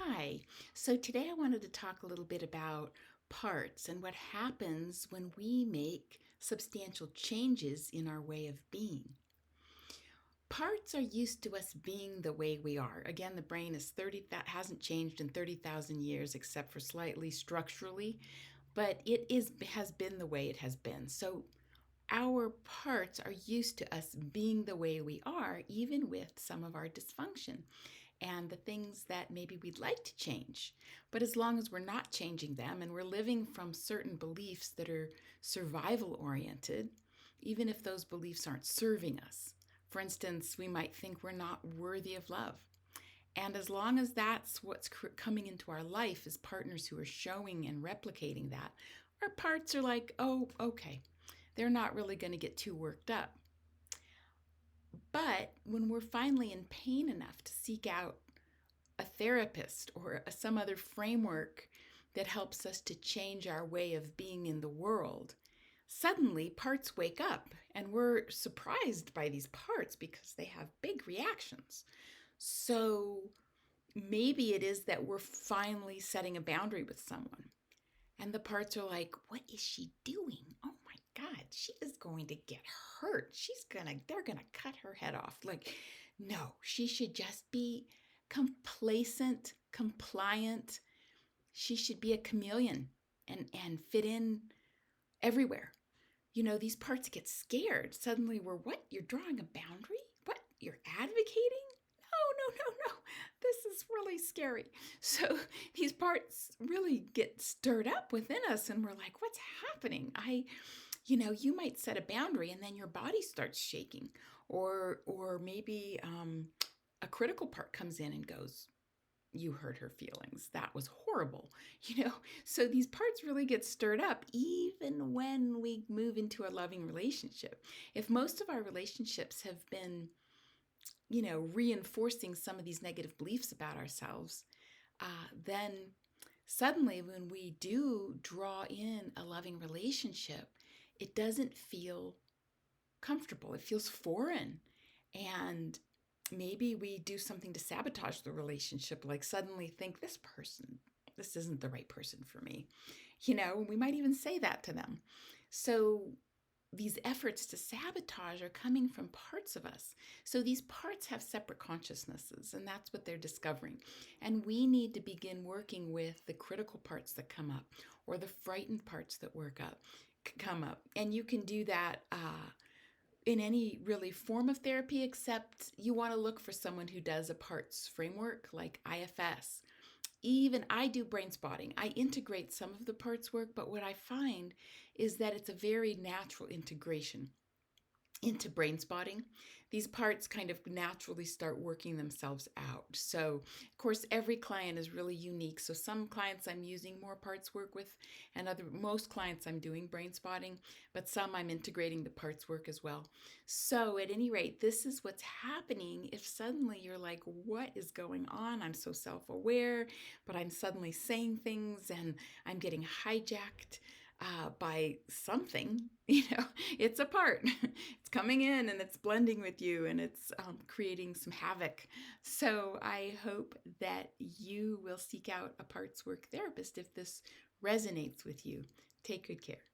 Hi. So today I wanted to talk a little bit about parts and what happens when we make substantial changes in our way of being. Parts are used to us being the way we are. Again, the brain is 30 that hasn't changed in 30,000 years except for slightly structurally, but has been the way it has been. So our parts are used to us being the way we are, even with some of our dysfunction and the things that maybe we'd like to change. But as long as we're not changing them and we're living from certain beliefs that are survival oriented, even if those beliefs aren't serving us. For instance, we might think we're not worthy of love. And as long as that's what's coming into our life as partners who are showing and replicating that, our parts are like, oh, okay. They're not really going to get too worked up. But when we're finally in pain enough to seek out a therapist or some other framework that helps us to change our way of being in the world, suddenly parts wake up and we're surprised by these parts because they have big reactions. So maybe it is that we're finally setting a boundary with someone. And the parts are like, what is she doing? Oh my God, she is going to get hurt. They're gonna cut her head off. Like, no, she should just be complacent, compliant. She should be a chameleon and fit in everywhere. These parts get scared. Suddenly we're, what? You're drawing a boundary? What? You're advocating? No, no, no, no. This is really scary. So these parts really get stirred up within us and we're like, what's happening? You might set a boundary and then your body starts shaking, or maybe a critical part comes in and goes, you hurt her feelings. That was horrible. So these parts really get stirred up even when we move into a loving relationship. If most of our relationships have been, reinforcing some of these negative beliefs about ourselves, then suddenly when we do draw in a loving relationship, it doesn't feel comfortable. It feels foreign. And maybe we do something to sabotage the relationship, like suddenly think this isn't the right person for me. We might even say that to them. So these efforts to sabotage are coming from parts of us. So these parts have separate consciousnesses, and that's what they're discovering. And we need to begin working with the critical parts that come up, or the frightened parts that come up. And you can do that in any really form of therapy, except you want to look for someone who does a parts framework like IFS. Even I do brain spotting. I integrate some of the parts work, but what I find is that it's a very natural integration into brain spotting. These parts kind of naturally start working themselves out. So, of course, every client is really unique. So some clients I'm using more parts work with, and most clients I'm doing brain spotting, but some I'm integrating the parts work as well. So at any rate, this is what's happening if suddenly you're like, what is going on? I'm so self-aware, but I'm suddenly saying things and I'm getting hijacked by something. It's a part. It's coming in and it's blending with you and it's creating some havoc. So I hope that you will seek out a parts work therapist if this resonates with you. Take good care.